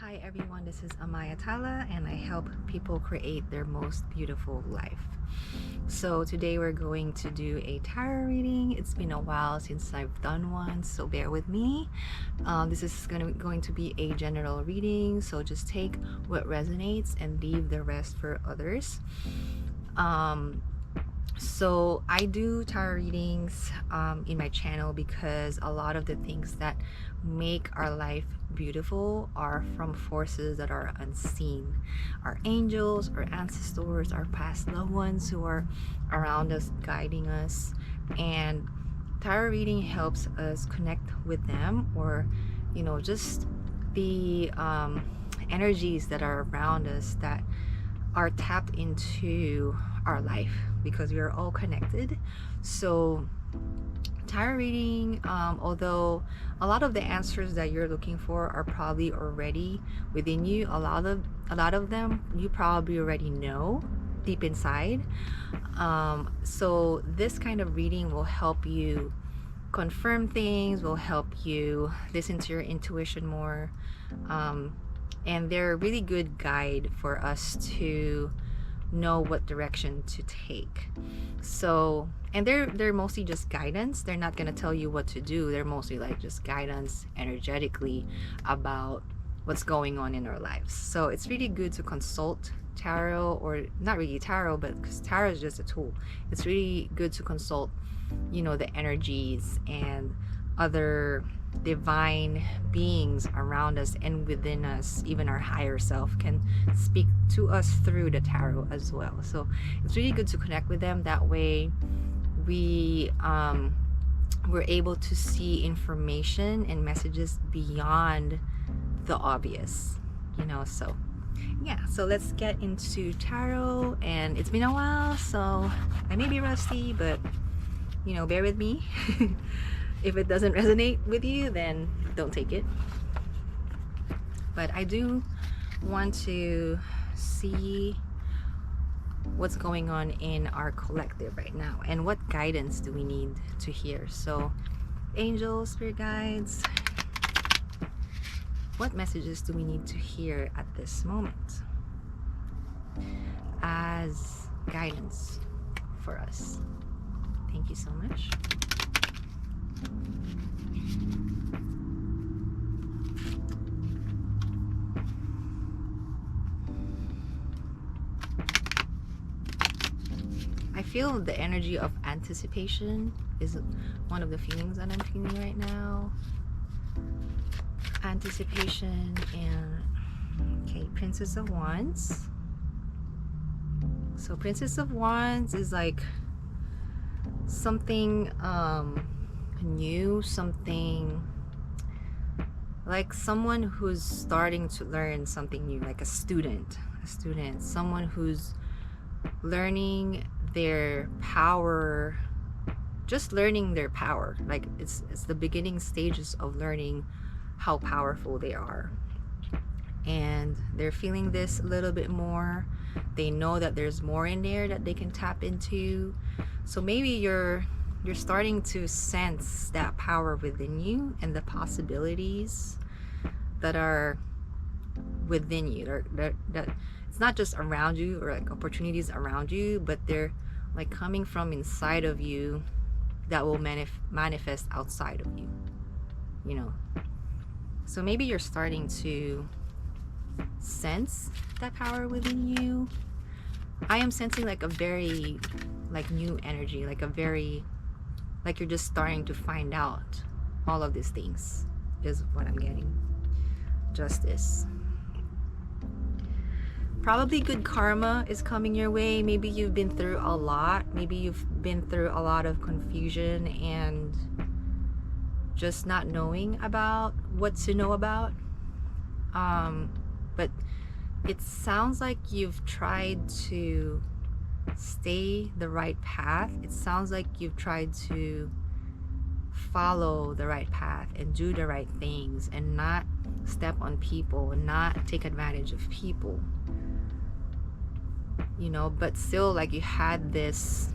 Hi everyone, this is Amaya Tala and I help people create their most beautiful life. So today we're going to do a tarot reading. It's been a while since I've done one, so bear with me. This is going to be a general reading, so just take what resonates and leave the rest for others. So I do tarot readings in my channel because a lot of the things that make our life beautiful are from forces that are unseen. Our angels, our ancestors, our past loved ones who are around us, guiding us. And tarot reading helps us connect with them, or just the energies that are around us that are tapped into our life, because we are all connected. So tarot reading, although a lot of the answers that you're looking for are probably already within you, a lot of them you probably already know deep inside. So this kind of reading will help you confirm things, will help you listen to your intuition more, and they're a really good guide for us to know what direction to take. So, and they're mostly just guidance. They're not going to tell you what to do. They're mostly like just guidance energetically about what's going on in our lives. So it's really good to consult tarot, or not really tarot, but because tarot is just a tool. It's really good to consult the energies and other divine beings around us and within us. Even our higher self can speak to us through the tarot as well. So it's really good to connect with them. That way we're able to see information and messages beyond the obvious, so yeah. So let's get into tarot. And it's been a while, so I may be rusty, but bear with me. If it doesn't resonate with you, then don't take it. But I do want to see what's going on in our collective right now, and what guidance do we need to hear. So angels, spirit guides, what messages do we need to hear at this moment as guidance for us? Thank you so much. I feel the energy of anticipation is one of the feelings that I'm feeling right now. Anticipation. And okay, Princess of Wands. So Princess of Wands is like something new, something like someone who's starting to learn something new, like a student, someone who's learning their power, just learning their power. Like it's the beginning stages of learning how powerful they are, and they're feeling this a little bit more. They know that there's more in there that they can tap into. So maybe you're starting to sense that power within you and the possibilities that are within you, that it's not just around you, or like opportunities around you, but they're like coming from inside of you that will manifest outside of you, So maybe you're starting to sense that power within you. I am sensing like a very new energy, like you're just starting to find out all of these things, is what I'm getting. Justice. Probably good karma is coming your way. Maybe you've been through a lot. Maybe you've been through a lot of confusion and just not knowing about what to know about. But it sounds like you've tried to stay the right path. It sounds like you've tried to follow the right path and do the right things, and not step on people and not take advantage of people, but still, like, you had this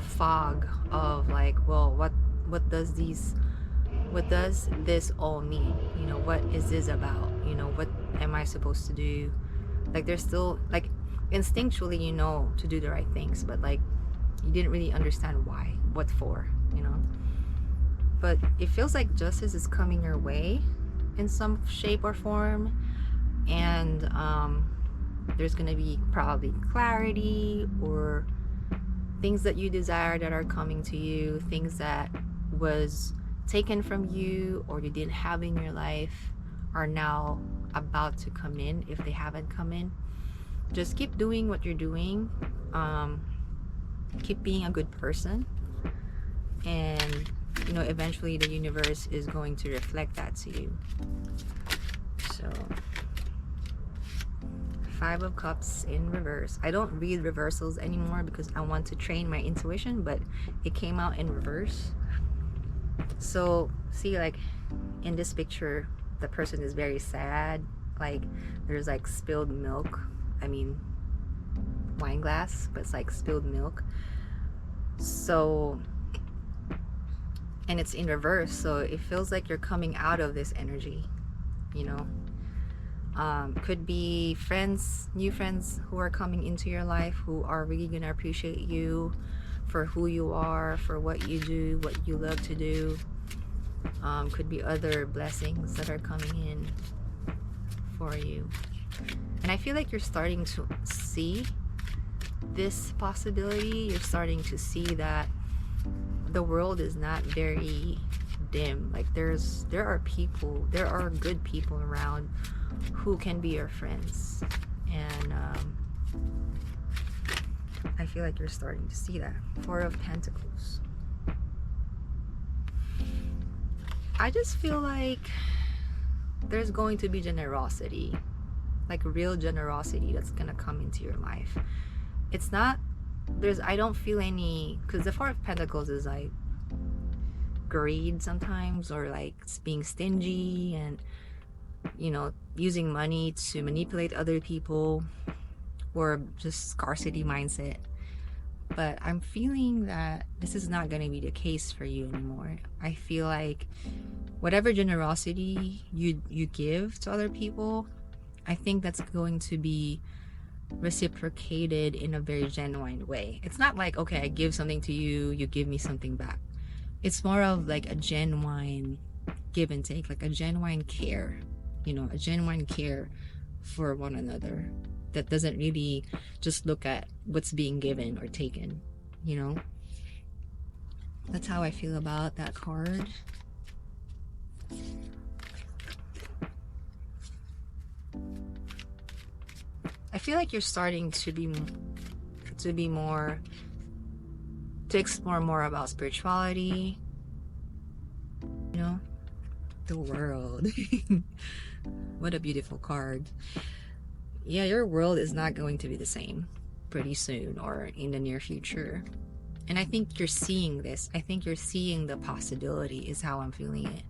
fog of like, well, what does these what does this all mean? You know, what is this about? You know, what am I supposed to do? Like, there's still, like, instinctually, you know, to do the right things, but like, you didn't really understand why, what for, you know. But it feels like justice is coming your way in some shape or form, and there's gonna be probably clarity or things that you desire that are coming to you, things that was taken from you or you didn't have in your life are now about to come in if they haven't come in. Just keep doing what you're doing. Keep being a good person, and you know, eventually the universe is going to reflect that to you. So, Five of Cups in reverse. I don't read reversals anymore because I want to train my intuition, but it came out in reverse. So see, like in this picture, the person is very sad. Like there's like spilled milk. I mean, wine glass, but it's like spilled milk. So, and it's in reverse, so it feels like you're coming out of this energy, you know. Could be friends, new friends who are coming into your life who are really gonna appreciate you for who you are, for what you do, what you love to do. Could be other blessings that are coming in for you. And I feel like you're starting to see this possibility. You're starting to see that the world is not very dim. Like there are people, there are good people around who can be your friends, and I feel like you're starting to see that. Four of Pentacles. I just feel like there's going to be generosity, like real generosity that's gonna come into your life. It's not, I don't feel any, because the Four of Pentacles is like greed sometimes, or like being stingy and, you know, using money to manipulate other people, or just scarcity mindset. But I'm feeling that this is not going to be the case for you anymore. I feel like whatever generosity you give to other people, I think that's going to be reciprocated in a very genuine way. It's not like, okay, I give something to you, you give me something back. It's more of like a genuine give and take, like a genuine care, you know, a genuine care for one another that doesn't really just look at what's being given or taken, you know. That's how I feel about that card. I feel like you're starting to be more, to explore more about spirituality, you know. The World. What a beautiful card. Yeah, your world is not going to be the same pretty soon or in the near future. And I think you're seeing this. I think you're seeing the possibility, is how I'm feeling it.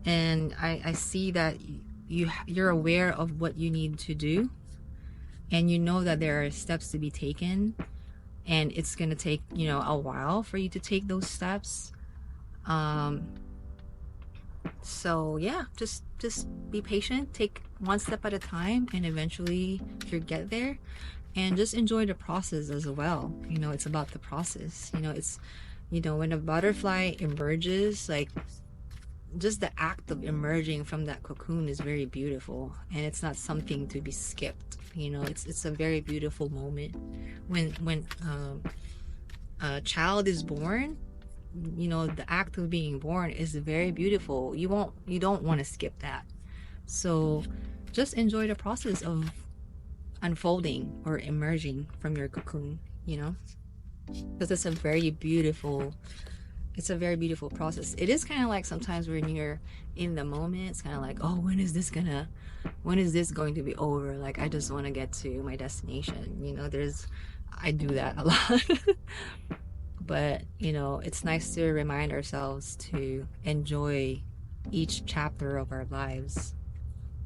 And I see that you're aware of what you need to do, and you know that there are steps to be taken, and it's gonna take, you know, a while for you to take those steps. So yeah, just be patient, take one step at a time, and eventually you'll get there. And just enjoy the process as well. You know, it's about the process. You know, it's, you know, when a butterfly emerges, like just the act of emerging from that cocoon is very beautiful, and it's not something to be skipped. You know, it's a very beautiful moment when a child is born. You know, the act of being born is very beautiful. You don't want to skip that. So just enjoy the process of unfolding or emerging from your cocoon, you know, because it's a very beautiful process. It is kind of like sometimes when you're in the moment, it's kind of like, oh, when is this going to be over? Like, I just want to get to my destination, you know. I do that a lot. But you know, it's nice to remind ourselves to enjoy each chapter of our lives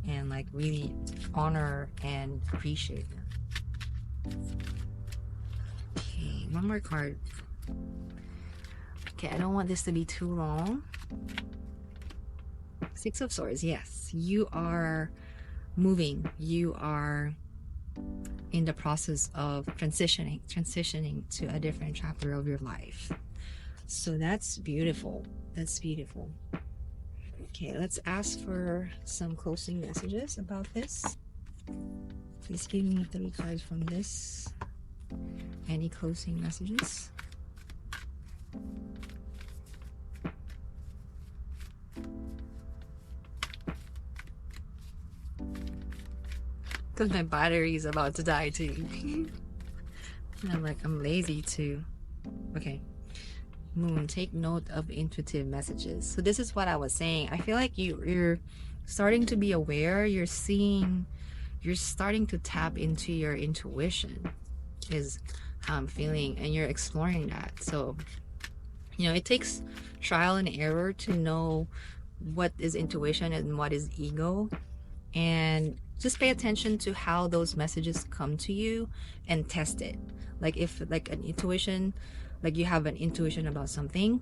and like really honor and appreciate them. Okay, one more card. Okay, I don't want this to be too long. Six of Swords, yes. You are moving. You are in the process of transitioning to a different chapter of your life. So that's beautiful. That's beautiful. Okay, let's ask for some closing messages about this. Please give me 3 cards from this. Any closing messages? Because my battery is about to die too. And I'm lazy too. Okay. Moon, take note of intuitive messages. So this is what I was saying. I feel like you're starting to be aware. You're starting to tap into your intuition, is how I'm feeling, and you're exploring that. So, it takes trial and error to know what is intuition and what is ego, and just pay attention to how those messages come to you and test it. Like if an intuition, like you have an intuition about something,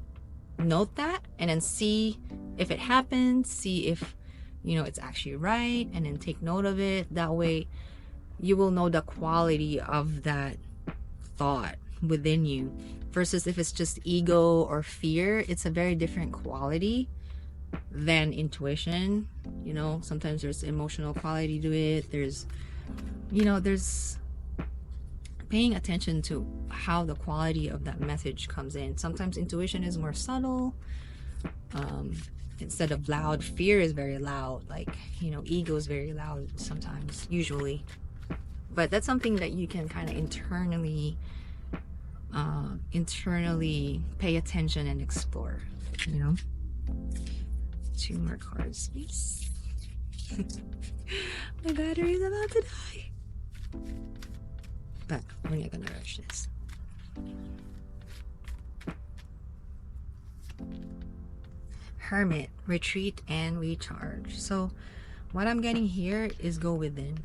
note that and then see if it happens, see if it's actually right, and then take note of it. That way you will know the quality of that thought within you, versus if it's just ego or fear. It's a very different quality than intuition. Sometimes there's emotional quality to it. There's paying attention to how the quality of that message comes in. Sometimes intuition is more subtle. Instead of loud, fear is very loud. Ego is very loud sometimes, usually. But that's something that you can kind of internally pay attention and explore. 2 more cards, please. My battery is about to die. But we're not gonna rush this. Hermit, retreat and recharge. So what I'm getting here is go within.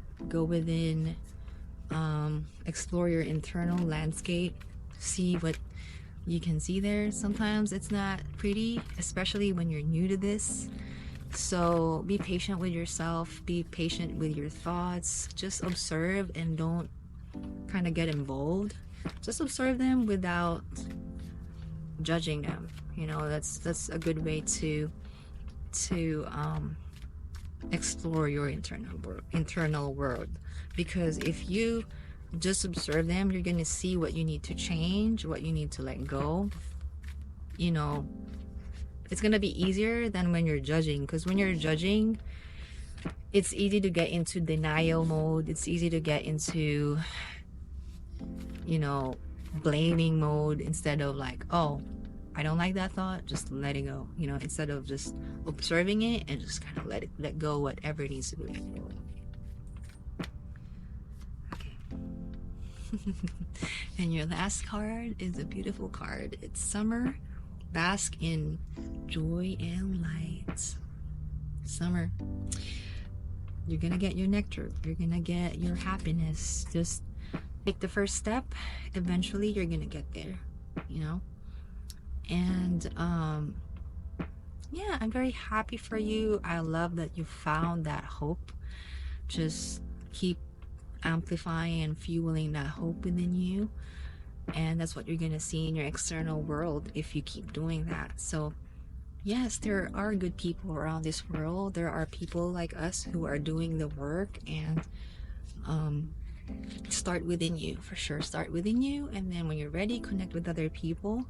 Explore your internal landscape. See what you can see there. Sometimes it's not pretty, especially when you're new to this. So be patient with yourself, be patient with your thoughts. Just observe and don't kind of get involved. Just observe them without judging them. That's a good way to explore your internal world. Because if you just observe them, you're gonna see what you need to change, what you need to let go. It's gonna be easier than when you're judging, because when you're judging, it's easy to get into denial mode. It's easy to get into blaming mode, instead of oh, I don't like that thought, just let it go. Instead of just observing it and just kind of let go whatever it needs to be. And your last card is a beautiful card. It's Summer. Bask in joy and light. Summer. You're gonna get your nectar. You're gonna get your happiness. Just take the first step. Eventually you're gonna get there. And yeah, I'm very happy for you. I love that you found that hope. Just keep amplifying and fueling that hope within you, and that's what you're gonna see in your external world if you keep doing that. So yes, there are good people around this world. There are people like us who are doing the work, and start within you, for sure. Start within you, and then when you're ready, connect with other people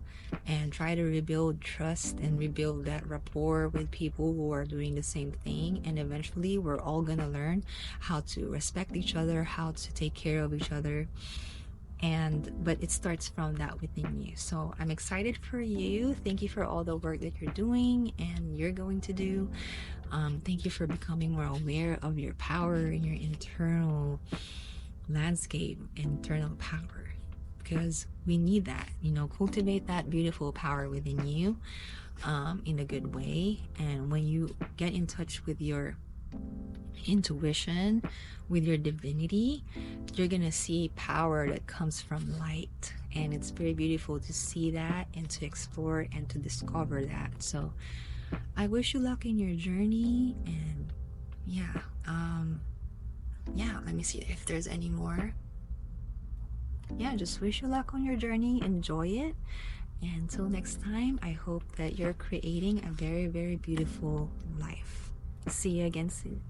and try to rebuild trust and rebuild that rapport with people who are doing the same thing. And eventually we're all gonna learn how to respect each other, how to take care of each other, but it starts from that within you. So I'm excited for you. Thank you for all the work that you're doing and you're going to do. Thank you for becoming more aware of your power and your internal landscape, internal power, because we need that. Cultivate that beautiful power within you in a good way. And when you get in touch with your intuition, with your divinity, you're gonna see power that comes from light and it's very beautiful to see that and to explore and to discover that. So I wish you luck in your journey, and yeah, yeah, let me see if there's any more. Yeah, just wish you luck on your journey, enjoy it, and until next time, I hope that you're creating a very, very beautiful life. See you again soon.